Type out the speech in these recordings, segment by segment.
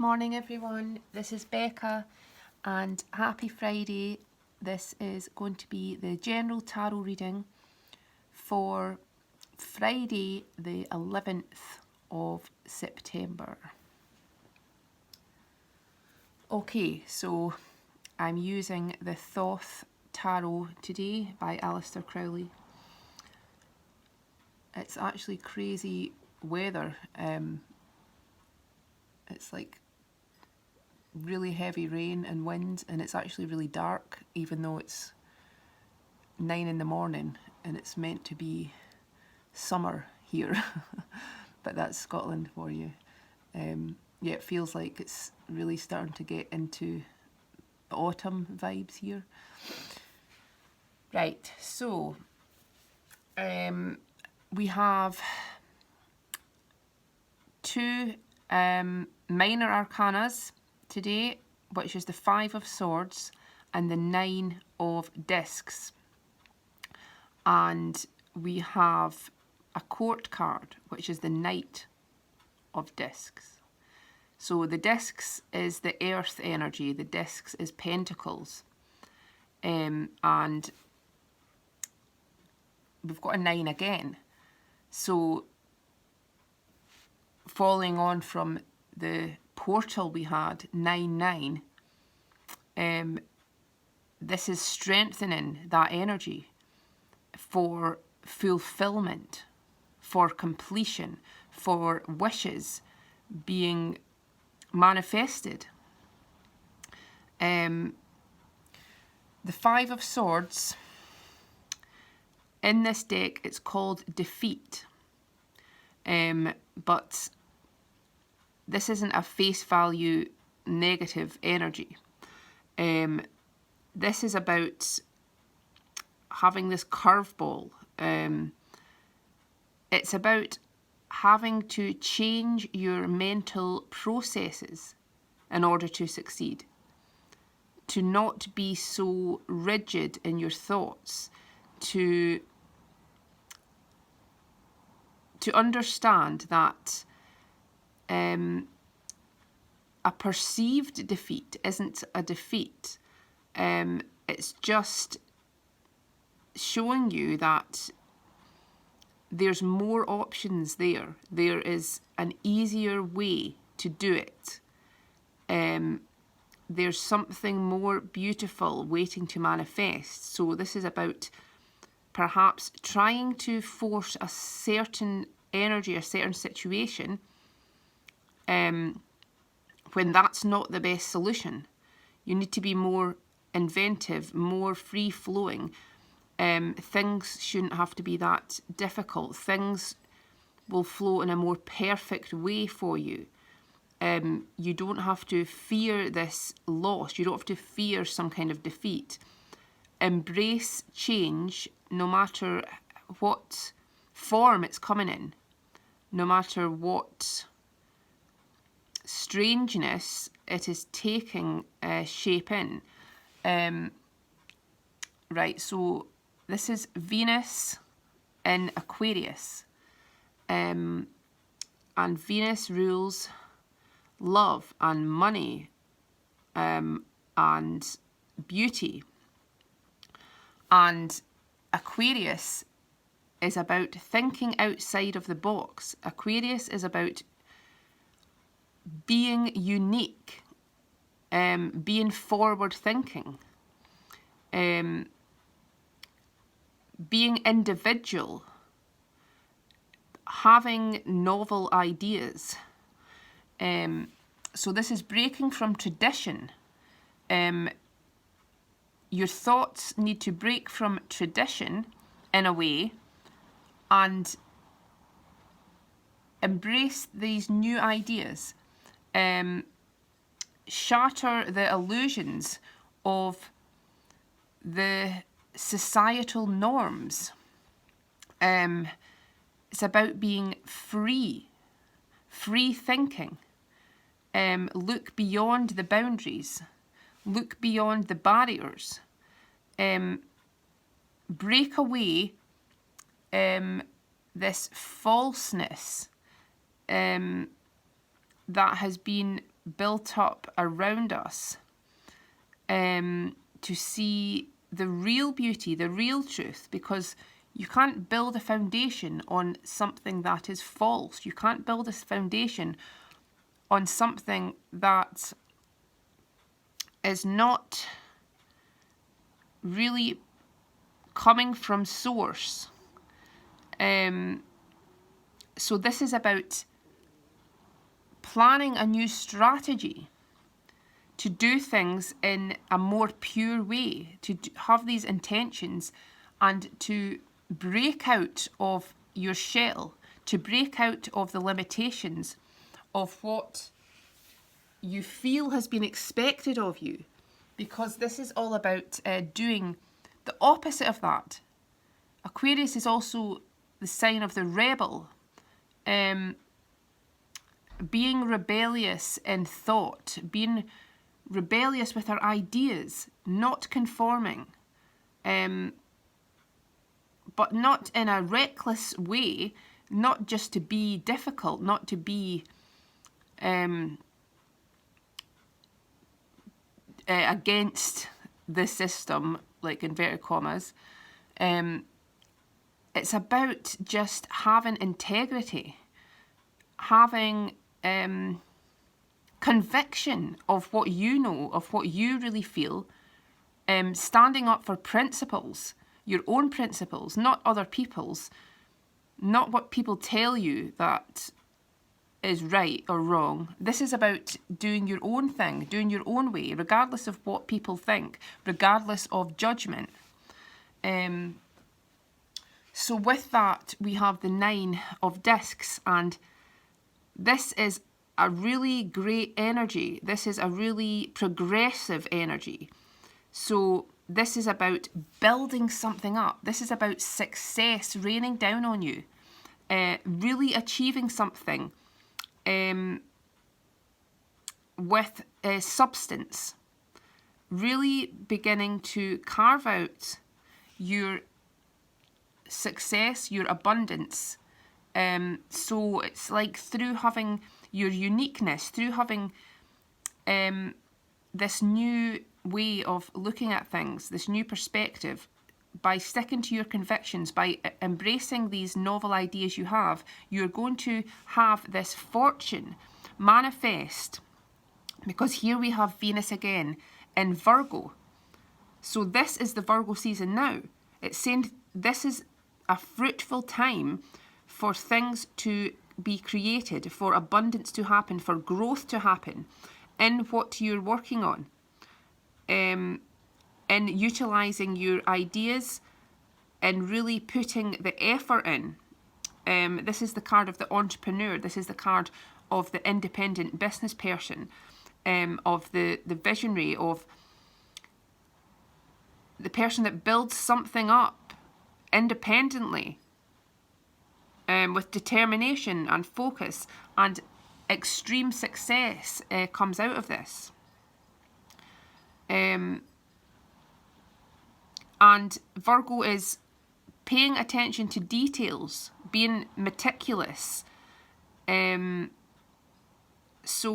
morning everyone, this is Becca and happy Friday. This is going to be the general tarot reading for Friday the 11th of September. Okay, so I'm using the Thoth Tarot today by Aleister Crowley. It's actually crazy weather. It's like really heavy rain and wind, and it's actually really dark even though it's 9 in the morning and it's meant to be summer here. But that's Scotland for you. Yeah, it feels like it's really starting to get into autumn vibes here. Right, so we have two minor arcanas today, which is the 5 of Swords and the 9 of Discs. And we have a court card, which is the Knight of Discs. So the Discs is the earth energy, the Discs is Pentacles. And we've got a 9 again. So following on from the portal we had, 9-9, this is strengthening that energy for fulfillment, for completion, for wishes being manifested. The 5 of Swords, in this deck, it's called Defeat. But this isn't a face value negative energy. This is about having this curveball. It's about having to change your mental processes in order to succeed. To not be so rigid in your thoughts. To understand that a perceived defeat isn't a defeat. It's just showing you that there's more options there. There is an easier way to do it. There's something more beautiful waiting to manifest. So this is about perhaps trying to force a certain energy, a certain situation, when that's not the best solution. You need to be more inventive, more free-flowing. Things shouldn't have to be that difficult. Things will flow in a more perfect way for you. You don't have to fear this loss. You don't have to fear some kind of defeat. Embrace change, no matter what form it's coming in, no matter what strangeness it is taking shape in. Right, so this is Venus in Aquarius. And Venus rules love and money and beauty. And Aquarius is about thinking outside of the box. Aquarius is about being unique, being forward thinking, being individual, having novel ideas. So this is breaking from tradition. Your thoughts need to break from tradition in a way and embrace these new ideas. Shatter the illusions of the societal norms. It's about being free thinking. Look beyond the boundaries. Look beyond the barriers. Break away this falseness that has been built up around us to see the real beauty, the real truth, because you can't build a foundation on something that is false. You can't build a foundation on something that is not really coming from source. So this is about planning a new strategy to do things in a more pure way, to have these intentions and to break out of your shell, to break out of the limitations of what you feel has been expected of you, because this is all about doing the opposite of that. Aquarius is also the sign of the rebel, being rebellious in thought, being rebellious with our ideas, not conforming, but not in a reckless way, not just to be difficult, not to be against the system, like inverted commas. It's about just having integrity, having conviction of what you know, of what you really feel, standing up for principles, your own principles, not other people's, not what people tell you that is right or wrong. This is about doing your own thing, doing your own way, regardless of what people think, regardless of judgment. So with that, we have the 9 of discs, and this is a really great energy. This is a really progressive energy. So this is about building something up. This is about success raining down on you, really achieving something with substance, really beginning to carve out your success, your abundance. So it's like through having your uniqueness, through having this new way of looking at things, this new perspective, by sticking to your convictions, by embracing these novel ideas you have, you're going to have this fortune manifest, because here we have Venus again in Virgo. So this is the Virgo season now. It's saying this is a fruitful time for things to be created, for abundance to happen, for growth to happen in what you're working on, in utilising your ideas and really putting the effort in. This is the card of the entrepreneur. This is the card of the independent business person, of the visionary, of the person that builds something up independently, with determination and focus, and extreme success comes out of this. And Virgo is paying attention to details, being meticulous. So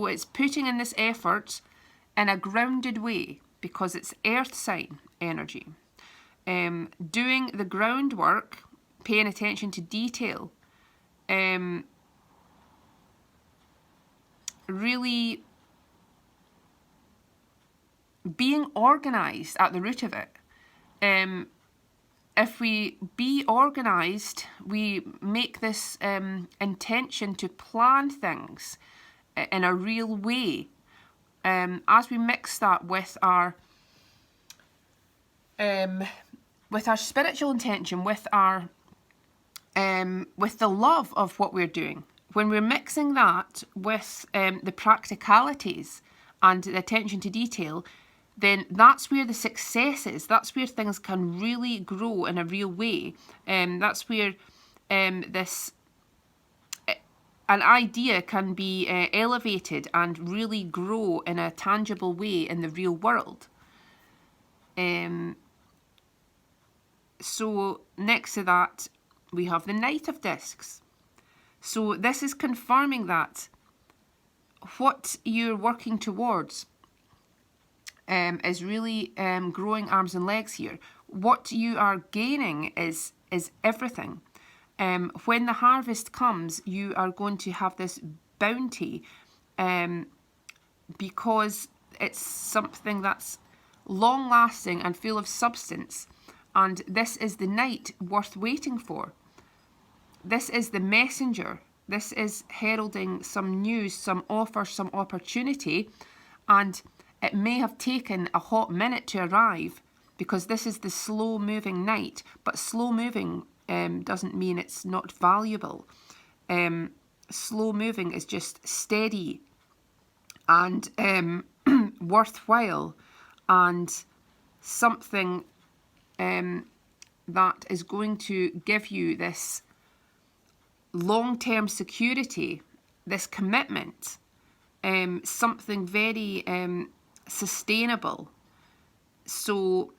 it's putting in this effort in a grounded way, because it's earth sign energy. Doing the groundwork, paying attention to detail, really being organised at the root of it. If we be organised, we make this intention to plan things in a real way. As we mix that with our spiritual intention, with the love of what we're doing, when we're mixing that with the practicalities and the attention to detail, then that's where the success is. That's where things can really grow in a real way. That's where an idea can be elevated and really grow in a tangible way in the real world. So next to that, we have the Knight of Discs. So this is confirming that what you're working towards is really growing arms and legs here. What you are gaining is everything. When the harvest comes, you are going to have this bounty because it's something that's long lasting and full of substance. And this is the night worth waiting for. This is the messenger. This is heralding some news, some offer, some opportunity. And it may have taken a hot minute to arrive because this is the slow moving night. But slow moving doesn't mean it's not valuable. Slow moving is just steady and worthwhile and something that is going to give you this long-term security, this commitment, something very sustainable. So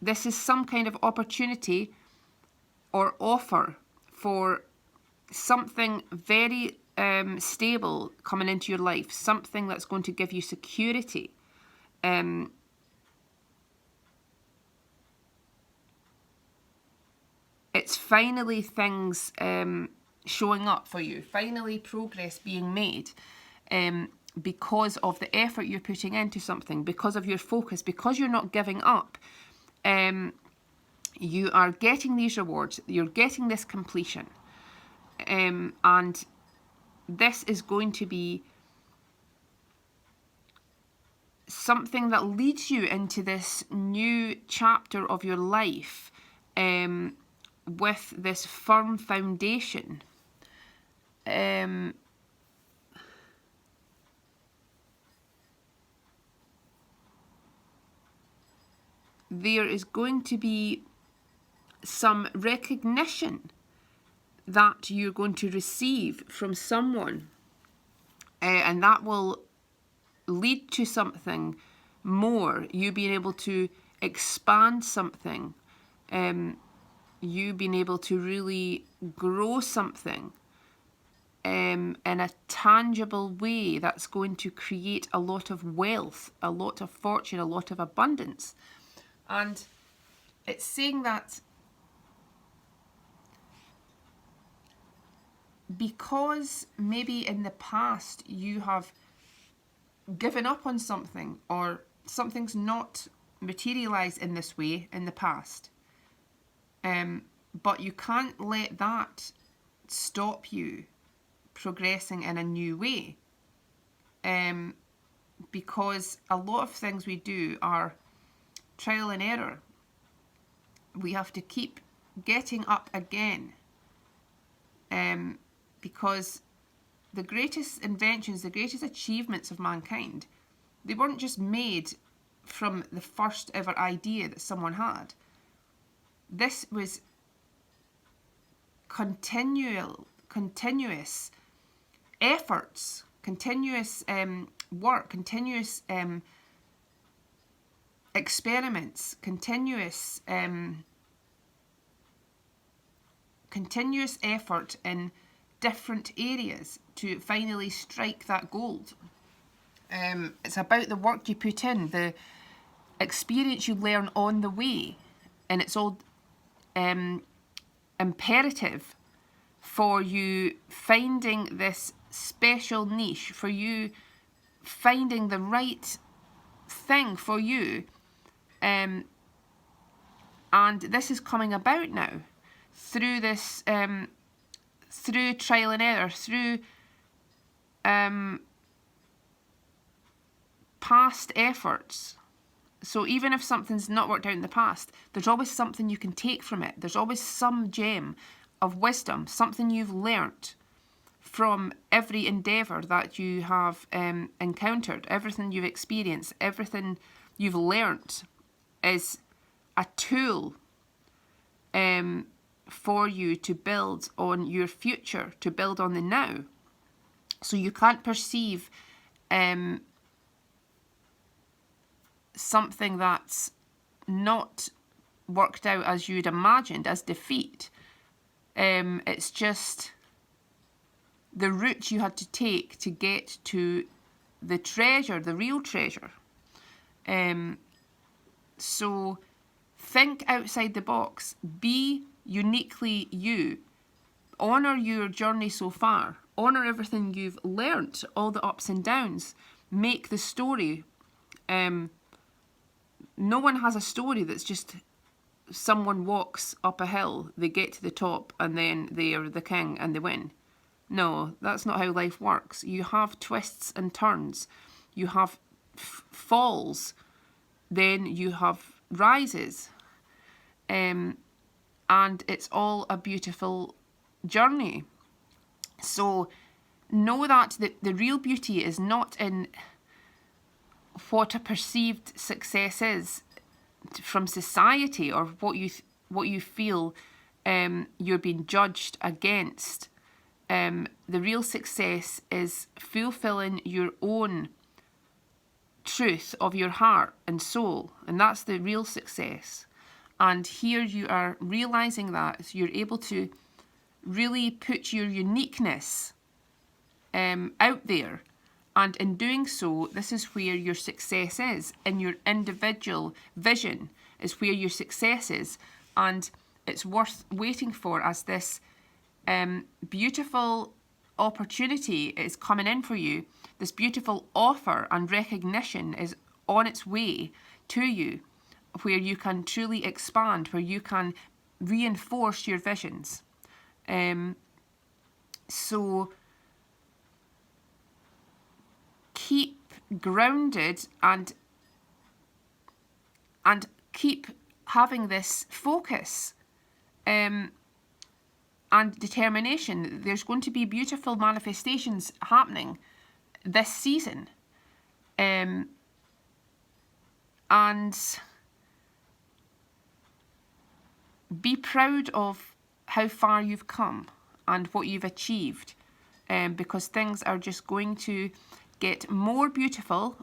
this is some kind of opportunity or offer for something very stable coming into your life, something that's going to give you security. It's finally things showing up for you, finally progress being made because of the effort you're putting into something, because of your focus, because you're not giving up. You are getting these rewards, you're getting this completion. And this is going to be something that leads you into this new chapter of your life with this firm foundation. There is going to be some recognition that you're going to receive from someone, and that will lead to something more, you being able to expand something, you being able to really grow something in a tangible way that's going to create a lot of wealth, a lot of fortune, a lot of abundance. And it's saying that because maybe in the past you have given up on something, or something's not materialized in this way in the past, but you can't let that stop you progressing in a new way, because a lot of things we do are trial and error. We have to keep getting up again, because the greatest inventions, the greatest achievements of mankind, they weren't just made from the first ever idea that someone had. This was continuous efforts, continuous work, continuous experiments, continuous effort in different areas to finally strike that gold. It's about the work you put in, the experience you learn on the way, and it's all imperative for you finding this special niche, for you finding the right thing for you, and this is coming about now through this through trial and error, through past efforts. So even if something's not worked out in the past, there's always something you can take from it. There's always some gem of wisdom, something you've learnt from every endeavour that you have encountered. Everything you've experienced, everything you've learnt is a tool for you to build on your future, to build on the now. So you can't perceive something that's not worked out as you'd imagined as defeat. It's just the route you had to take to get to the treasure, the real treasure. So think outside the box. Be uniquely you. Honour your journey so far. Honour everything you've learnt, all the ups and downs. Make the story. No one has a story that's just someone walks up a hill, they get to the top, and then they are the king and they win. No, that's not how life works. You have twists and turns. You have falls. Then you have rises. And it's all a beautiful journey. So know that the real beauty is not in what a perceived success is from society, or what you feel you're being judged against. The real success is fulfilling your own truth of your heart and soul, and that's the real success. And here you are realizing that, so you're able to really put your uniqueness out there. And in doing so, this is where your success is. In your individual vision is where your success is. And it's worth waiting for, as this beautiful opportunity is coming in for you. This beautiful offer and recognition is on its way to you, where you can truly expand, where you can reinforce your visions. So keep grounded and keep having this focus and determination. There's going to be beautiful manifestations happening this season. And be proud of how far you've come and what you've achieved, because things are just going to get more beautiful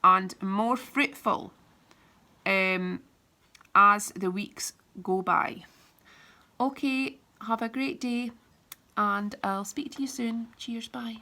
and more fruitful as the weeks go by. Okay, have a great day, and I'll speak to you soon. Cheers, bye.